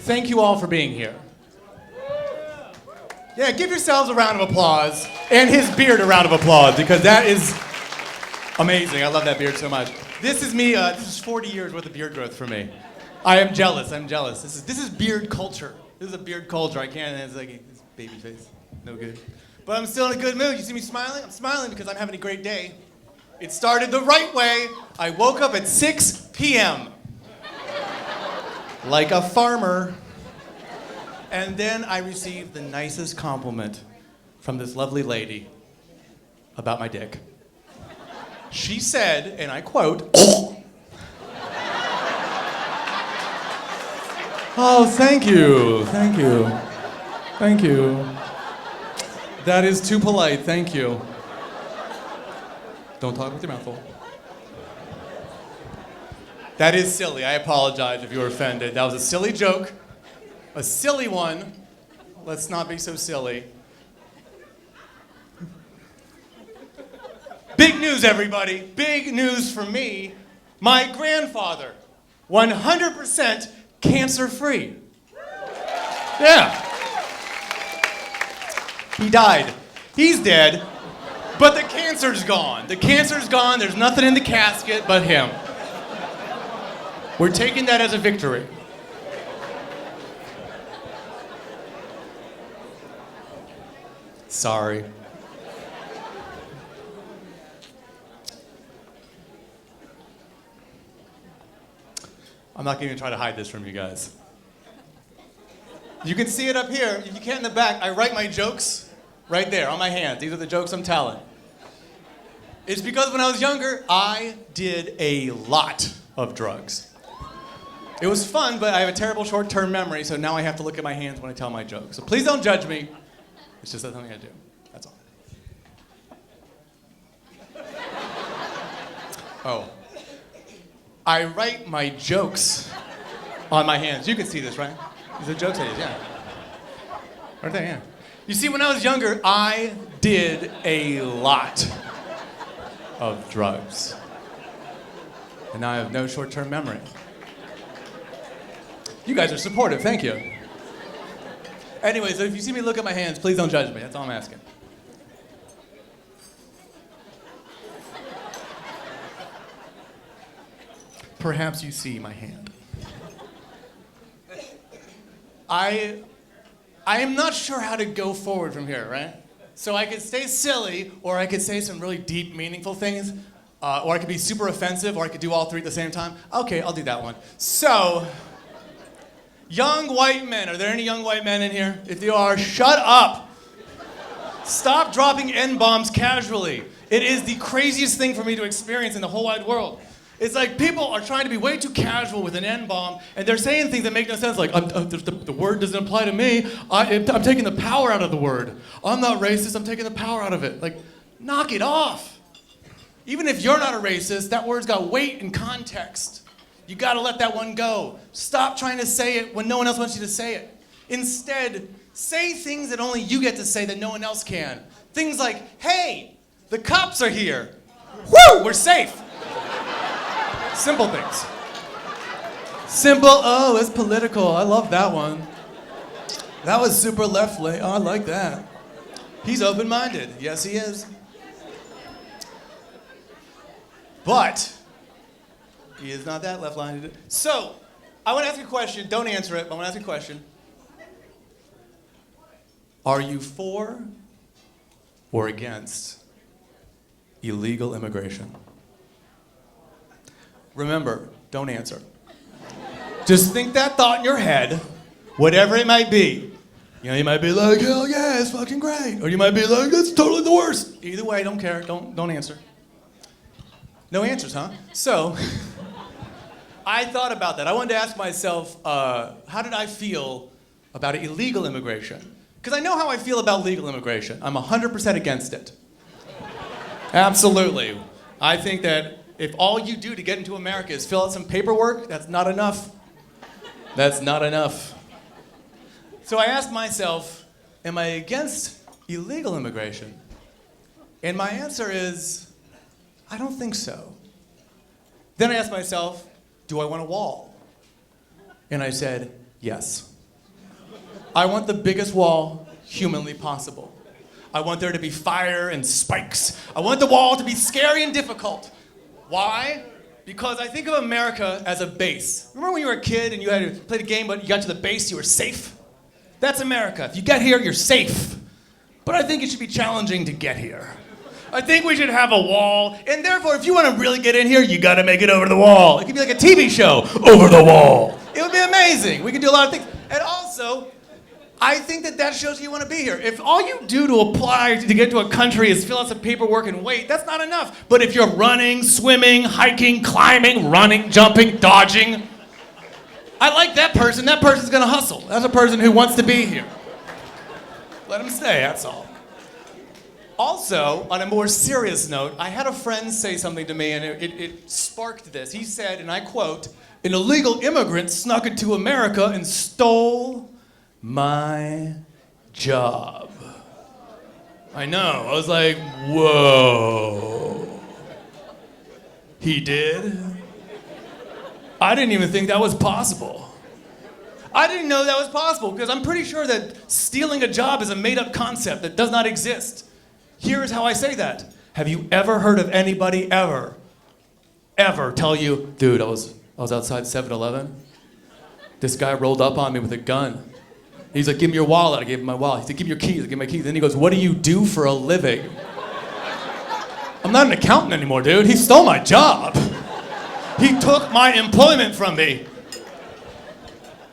thank you all for being here. Yeah, give yourselves a round of applause, and his beard a round of applause, because that is amazing. I love that beard so much. This is me, this is 40 years worth of beard growth for me. I am jealous, I'm jealous. This is beard culture. This is a beard culture. I can't, it's like, it's baby face, no good. But I'm still in a good mood. You see me smiling? I'm smiling because I'm having a great day. It started the right way. I woke up at 6 p.m. like a farmer. And then I received the nicest compliment from this lovely lady about my dick. She said, and I quote, "Oh, thank you, thank you, thank you. That is too polite, thank you. Don't talk with your mouth full." That is silly. I apologize if you were offended. That was a silly joke. A silly one. Let's not be so silly. Big news, everybody. Big news for me. My grandfather, 100% cancer-free. Yeah. He died. He's dead, but the cancer's gone. The cancer's gone. There's nothing in the casket but him. We're taking that as a victory. Sorry. I'm not going to try to hide this from you guys. You can see it up here. If you can't in the back, I write my jokes right there on my hands. These are the jokes I'm telling. It's because when I was younger, I did a lot of drugs. It was fun, but I have a terrible short-term memory, so now I have to look at my hands when I tell my jokes. So please don't judge me. It's just something I do. That's all. Oh. I write my jokes on my hands. You can see this, right? These are jokes I use, yeah. Right there, yeah. You see, when I was younger, I did a lot of drugs. And now I have no short-term memory. You guys are supportive, thank you. Anyway, so if you see me look at my hands, please don't judge me. That's all I'm asking. Perhaps you see my hand. I am not sure how to go forward from here, right? So I could stay silly, or I could say some really deep, meaningful things, or I could be super offensive, or I could do all three at the same time. Okay, I'll do that one. So, young white men. Are there any young white men in here? If you are, shut up. Stop dropping N-bombs casually. It is the craziest thing for me to experience in the whole wide world. It's like people are trying to be way too casual with an N-bomb, and they're saying things that make no sense, like, the word doesn't apply to me. I'm taking the power out of the word. I'm not racist, I'm taking the power out of it. Like, knock it off. Even if you're not a racist, that word's got weight and context. You gotta let that one go. Stop trying to say it when no one else wants you to say it. Instead, say things that only you get to say that no one else can. Things like, hey, the cops are here. Woo, we're safe. Simple things. Simple, oh, it's political. I love that one. That was super left-leaning. Oh, I like that. He's open-minded. Yes, he is. But he is not that left-minded. So, I want to ask you a question. Don't answer it, but I want to ask you a question. Are you for or against illegal immigration? Remember, don't answer. Just think that thought in your head, whatever it might be. You know, you might be like, hell yeah, it's fucking great. Or you might be like, it's totally the worst. Either way, don't care. Don't answer. No answers, huh? So, I thought about that. I wanted to ask myself, how did I feel about illegal immigration? Because I know how I feel about legal immigration. I'm 100% against it. Absolutely. I think that if all you do to get into America is fill out some paperwork, that's not enough. That's not enough. So I asked myself, am I against illegal immigration? And my answer is, I don't think so. Then I asked myself, do I want a wall? And I said, yes. I want the biggest wall humanly possible. I want there to be fire and spikes. I want the wall to be scary and difficult. Why? Because I think of America as a base. Remember when you were a kid and you had to play the game, but you got to the base, you were safe? That's America. If you get here, you're safe. But I think it should be challenging to get here. I think we should have a wall, and therefore, if you want to really get in here, you got to make it over the wall. It could be like a TV show, Over the Wall. It would be amazing. We could do a lot of things. And also, I think that shows you want to be here. If all you do to apply to get to a country is fill out some paperwork and wait, that's not enough. But if you're running, swimming, hiking, climbing, running, jumping, dodging, I like that person. That person's going to hustle. That's a person who wants to be here. Let him stay, that's all. Also, on a more serious note, I had a friend say something to me, and it sparked this. He said, and I quote, "An illegal immigrant snuck into America and stole my job." I know. I was like, whoa. He did? I didn't even think that was possible. I didn't know that was possible because I'm pretty sure that stealing a job is a made-up concept that does not exist. Here's how I say that. Have you ever heard of anybody ever tell you, dude, I was outside 7-Eleven. This guy rolled up on me with a gun. He's like, give me your wallet. I gave him my wallet. He said, give me your keys. I gave him my keys. Then he goes, what do you do for a living? I'm not an accountant anymore, dude. He stole my job. He took my employment from me.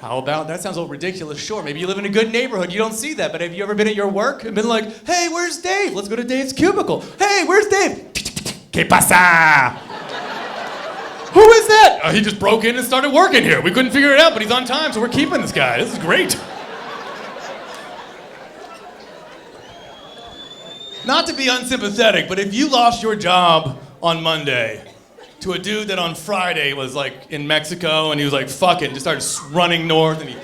How about, that sounds a little ridiculous, sure. Maybe you live in a good neighborhood, you don't see that, but have you ever been at your work and been like, hey, where's Dave? Let's go to Dave's cubicle. Hey, where's Dave? ¿Qué pasa? Who is that? He just broke in and started working here. We couldn't figure it out, but he's on time, so we're keeping this guy. This is great. Not to be unsympathetic, but if you lost your job on Monday to a dude that on Friday was like in Mexico and he was like, fuck it, and just started running north and he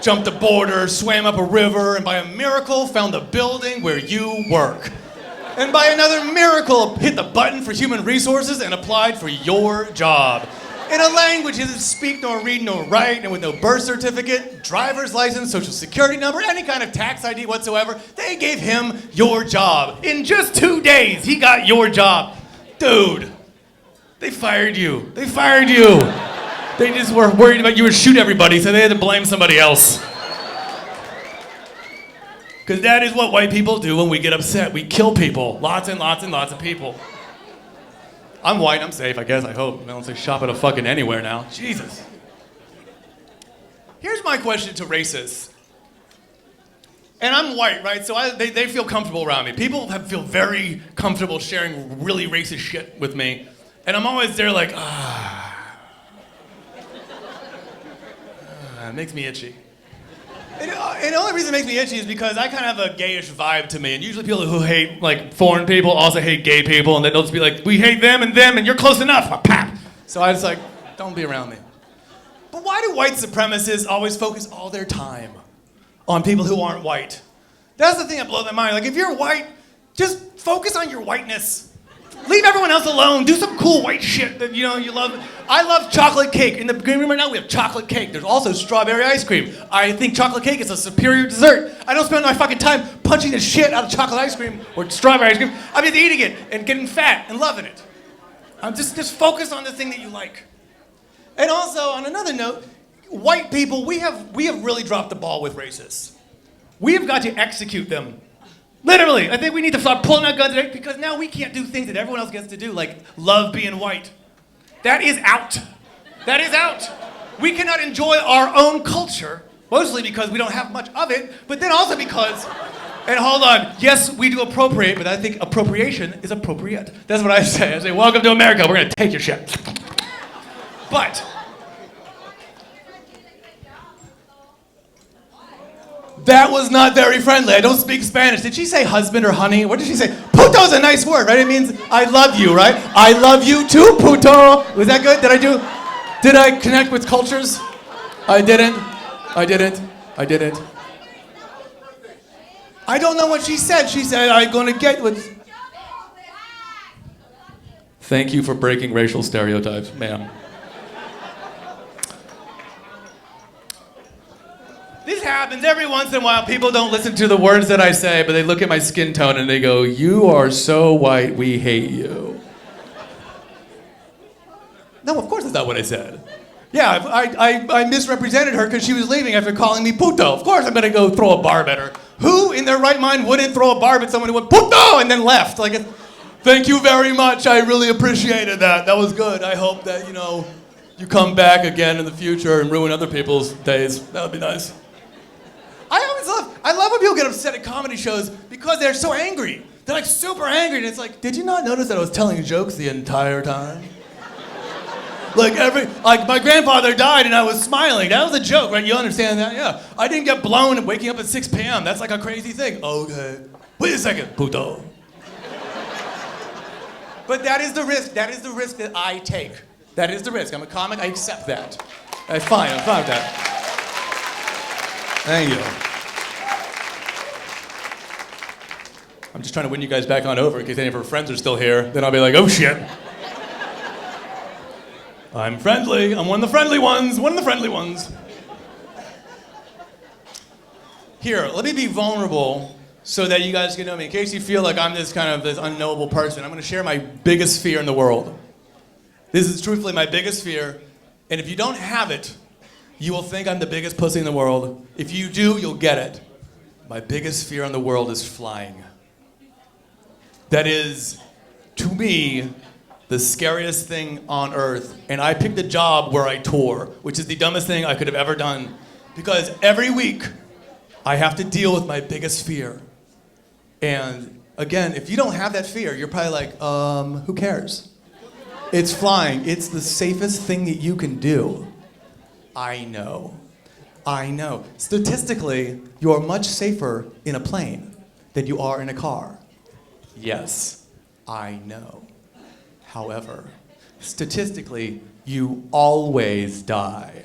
jumped the border, swam up a river, and by a miracle found the building where you work. And by another miracle hit the button for human resources and applied for your job. In a language he doesn't speak nor read nor write, and with no birth certificate, driver's license, social security number, any kind of tax ID whatsoever, they gave him your job. In just 2 days, he got your job. Dude. They fired you. They fired you. They just were worried about you would shoot everybody, so they had to blame somebody else. Because that is what white people do when we get upset. We kill people. Lots and lots and lots of people. I'm white, I'm safe, I guess, I hope. I don't say shop at a fucking anywhere now. Jesus. Here's my question to racists. And I'm white, right? So they feel comfortable around me. People feel very comfortable sharing really racist shit with me. And I'm always there like, it makes me itchy. And the only reason it makes me itchy is because I kind of have a gayish vibe to me. And usually people who hate like foreign people also hate gay people. And then they'll just be like, we hate them and you're close enough. Pap. So I just like, don't be around me. But why do white supremacists always focus all their time on people who aren't white? That's the thing that blows my mind. Like if you're white, just focus on your whiteness. Leave everyone else alone. Do some cool white shit that you love. I love chocolate cake. In the green room right now, we have chocolate cake. There's also strawberry ice cream. I think chocolate cake is a superior dessert. I don't spend my fucking time punching the shit out of chocolate ice cream or strawberry ice cream. I'm just eating it and getting fat and loving it. I'm just focus on the thing that you like. And also, on another note, white people, we have really dropped the ball with racists. We have got to execute them. Literally, I think we need to start pulling out guns today because now we can't do things that everyone else gets to do, like love being white. That is out. That is out. We cannot enjoy our own culture, mostly because we don't have much of it, but then also because, and hold on, yes, we do appropriate, but I think appropriation is appropriate. That's what I say. I say, welcome to America, we're gonna take your shit. But, that was not very friendly. I don't speak Spanish. Did she say husband or honey? What did she say? Puto is a nice word, right? It means I love you, right? I love you too, puto. Was that good? Did I connect with cultures? I didn't. I don't know what she said. She said, I'm gonna get with... Thank you for breaking racial stereotypes, ma'am. This happens every once in a while. People don't listen to the words that I say, but they look at my skin tone and they go, "You are so white, we hate you." No, of course that's not what I said. Yeah, I misrepresented her because she was leaving after calling me puto. Of course I'm gonna go throw a barb at her. Who in their right mind wouldn't throw a barb at someone who went puto and then left? Like, thank you very much. I really appreciated that. That was good. I hope that, you come back again in the future and ruin other people's days. That would be nice. I love when people get upset at comedy shows because they're so angry. They're like super angry, and it's like, did you not notice that I was telling jokes the entire time? Like my grandfather died and I was smiling. That was a joke, right? You understand that? Yeah. I didn't get blown waking up at 6 p.m. That's like a crazy thing. Okay. Wait a second, puto. But that is the risk. That is the risk that I take. That is the risk. I'm a comic. I accept that. That's fine. I'm fine with that. Thank you. I'm just trying to win you guys back on over in case any of her friends are still here. Then I'll be like, oh shit. I'm friendly. I'm one of the friendly ones. One of the friendly ones. Here, let me be vulnerable so that you guys can know me. In case you feel like I'm this unknowable person, I'm going to share my biggest fear in the world. This is truthfully my biggest fear. And if you don't have it, you will think I'm the biggest pussy in the world. If you do, you'll get it. My biggest fear in the world is flying. That is, to me, the scariest thing on earth. And I picked a job where I tour, which is the dumbest thing I could have ever done. Because every week, I have to deal with my biggest fear. And again, if you don't have that fear, you're probably like, who cares? It's flying. It's the safest thing that you can do. I know. Statistically, you're much safer in a plane than you are in a car. Yes, I know. However, statistically, you always die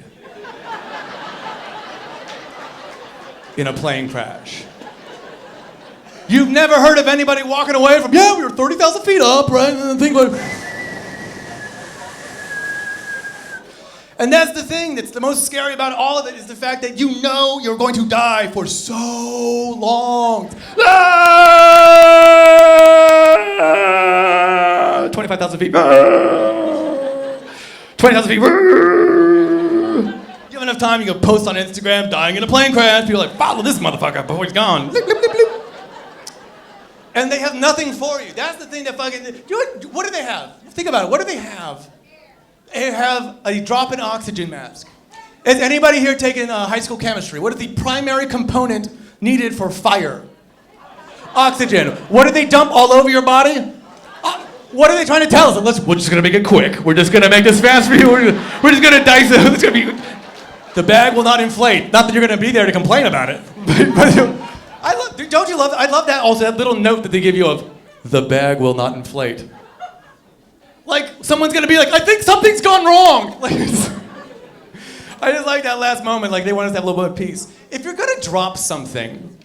in a plane crash. You've never heard of anybody walking away from, we were 30,000 feet up, right? And think like, and that's the thing that's the most scary about all of it is the fact that you know you're going to die for so long. 25,000 feet. 20,000 feet. You have enough time, you can post on Instagram, dying in a plane crash. People are like, follow this motherfucker before he's gone. Blip, blip, blip, blip. And they have nothing for you. That's the thing that what do they have? Think about it. What do they have? They have a drop-in oxygen mask. Has anybody here taken high school chemistry? What is the primary component needed for fire? Oxygen. What do they dump all over your body? What are they trying to tell us? We're just gonna make it quick. We're just gonna make this fast for you. We're just gonna dice it. It's gonna be. The bag will not inflate. Not that you're gonna be there to complain about it. Don't you love? I love that also. That little note that they give you of, the bag will not inflate. Like someone's gonna be like, I think something's gone wrong. Like, I just like that last moment. Like they want us to have a little bit of peace. If you're gonna drop something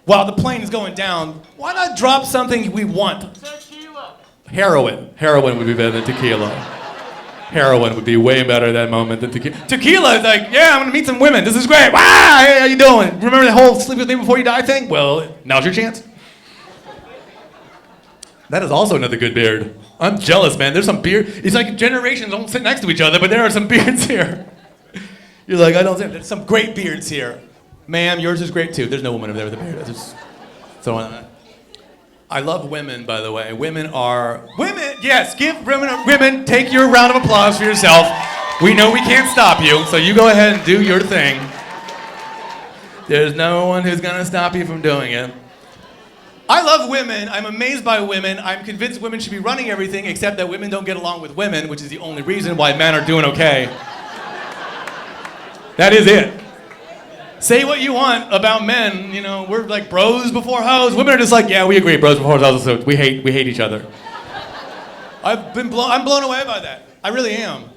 while the plane is going down, why not drop something we want? Tequila. Heroin. Heroin would be better than tequila. Heroin would be way better at that moment than tequila. Tequila is like, I'm gonna meet some women. This is great. Wow, hey, how you doing? Remember the whole sleep with me before you die thing? Well, now's your chance. That is also another good beard. I'm jealous, man. There's some beard. It's like generations don't sit next to each other, but there are some beards here. You're like, I don't think there's some great beards here. Ma'am, yours is great too. There's no woman over there with a beard. I just throwing that. I love women, by the way. Women. Yes, give women. Take your round of applause for yourself. We know we can't stop you, so you go ahead and do your thing. There's no one who's gonna stop you from doing it. I love women. I'm amazed by women. I'm convinced women should be running everything, except that women don't get along with women, which is the only reason why men are doing okay. That is it. Say what you want about men. We're like bros before hoes. Women are just like, we agree, bros before hoes. So we hate each other. I'm blown away by that. I really am.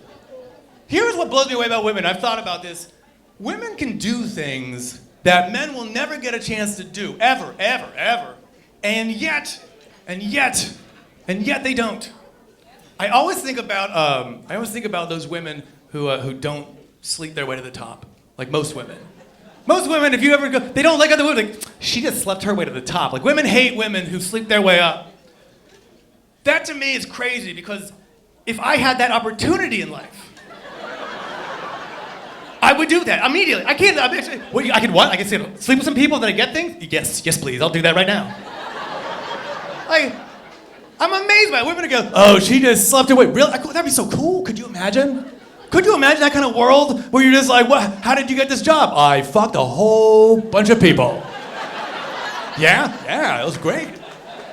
Here's what blows me away about women. I've thought about this. Women can do things that men will never get a chance to do, ever, ever, ever. And yet they don't. I always think about those women who don't sleep their way to the top, like most women. Most women, if you ever go, they don't like other women. Like, she just slept her way to the top. Like, women hate women who sleep their way up. That to me is crazy because if I had that opportunity in life, I would do that immediately. I can't. I could what? I can say sleep with some people, then I get things. Yes, please. I'll do that right now. Like, I'm amazed by it. Women go, oh, she just slept her way. Really? That'd be so cool. Could you imagine? Could you imagine that kind of world where you're just like, what? How did you get this job? I fucked a whole bunch of people. Yeah, it was great.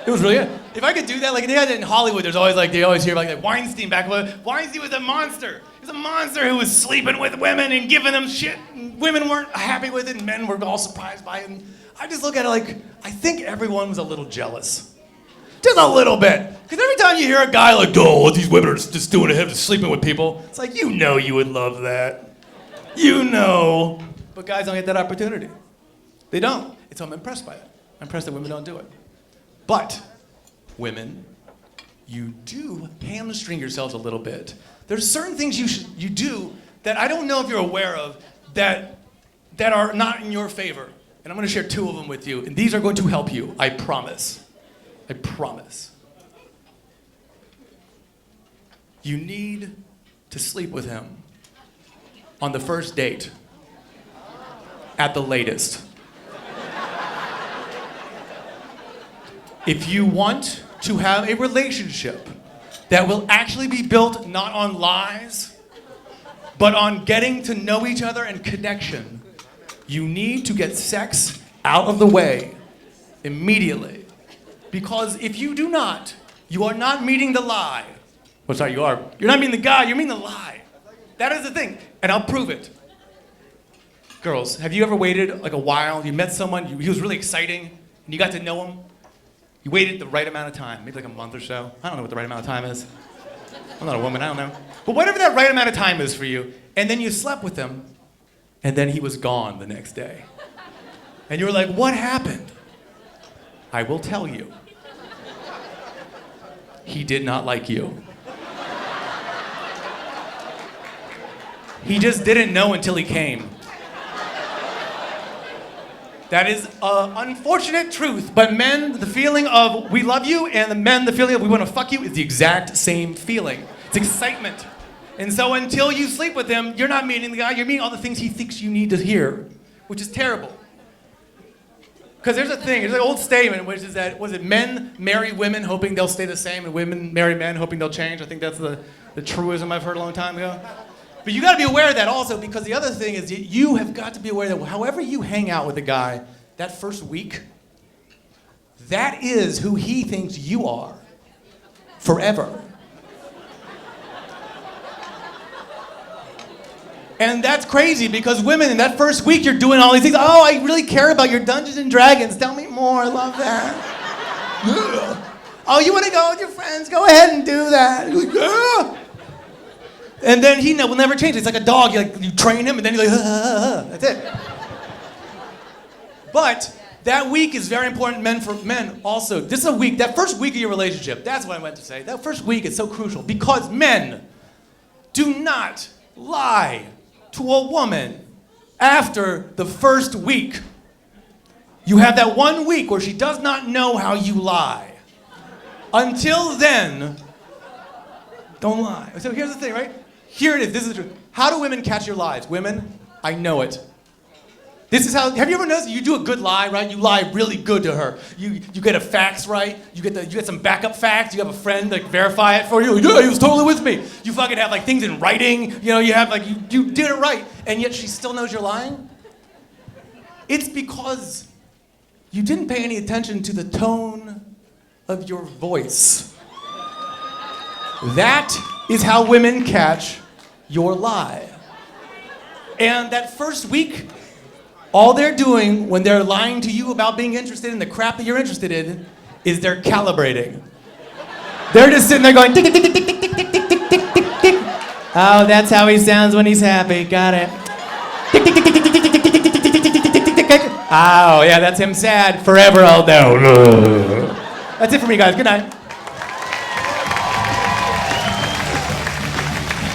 It was really good. If I could do that, like they had it in Hollywood, there's always like, they always hear about like Weinstein back when Weinstein was a monster. He was a monster who was sleeping with women and giving them shit. And women weren't happy with it and men were all surprised by it. And I just look at it like, I think everyone was a little jealous. Just a little bit. Because every time you hear a guy like, oh, what these women are just doing to him, just sleeping with people, it's like, you know you would love that. You know. But guys don't get that opportunity. They don't. So I'm impressed by it. I'm impressed that women don't do it. But women, you do hamstring yourselves a little bit. There's certain things you do that I don't know if you're aware of that are not in your favor. And I'm going to share 2 of them with you. And these are going to help you. I promise. I promise. You need to sleep with him on the first date at the latest. If you want to have a relationship that will actually be built not on lies, but on getting to know each other and connection, you need to get sex out of the way immediately. Because if you do not, you are not meeting the lie. Well, sorry, you're not meeting the guy, you're meeting the lie. That is the thing, and I'll prove it. Girls, have you ever waited like a while, you met someone, he was really exciting, and you got to know him? You waited the right amount of time, maybe like a month or so. I don't know what the right amount of time is. I'm not a woman, I don't know. But whatever that right amount of time is for you, and then you slept with him, and then he was gone the next day. And you were like, what happened? I will tell you. He did not like you. He just didn't know until he came. That is an unfortunate truth, but men, the feeling of we love you, and the men, the feeling of we want to fuck you is the exact same feeling. It's excitement. And so until you sleep with him, you're not meeting the guy, you're meeting all the things he thinks you need to hear, which is terrible. Because there's an old statement, which is that, was it men marry women hoping they'll stay the same, and women marry men hoping they'll change? I think that's the truism I've heard a long time ago. But you gotta be aware of that also, because the other thing is you have got to be aware that however you hang out with a guy that first week, that is who he thinks you are forever. And that's crazy because women in that first week you're doing all these things. Oh, I really care about your Dungeons and Dragons. Tell me more, I love that. Oh, you wanna go with your friends? Go ahead and do that. You're like, yeah. And then he will never change. It's like a dog. You train him, and then you're like, that's it. But that week is very important for men also. This is a week, that first week of your relationship, that's what I meant to say. That first week is so crucial because men do not lie to a woman after the first week. You have that 1 week where she does not know how you lie. Until then, don't lie. So here's the thing, right? Here it is. This is the truth. How do women catch your lies? Women, I know it. This is how. Have you ever noticed? You do a good lie, right? You lie really good to her. You get a facts right. You get some backup facts. You have a friend like verify it for you. Yeah, he was totally with me. You fucking have like things in writing. You know, you have like you did it right, and yet she still knows you're lying. It's because you didn't pay any attention to the tone of your voice. That is how women catch your lie. And that first week, all they're doing when they're lying to you about being interested in the crap that you're interested in is they're calibrating. They're just sitting there going, tick, tick, tick, tick, tick, tick, tick, tick, tick, tick, tick. Oh, that's how he sounds when he's happy. Got it. Tick, tick, tick, tick, tick, tick, tick, tick, tick, tick, tick, tick, tick, tick, tick, tick. Oh, yeah, that's him sad. Forever I'll know. That's it for me, guys. Good night.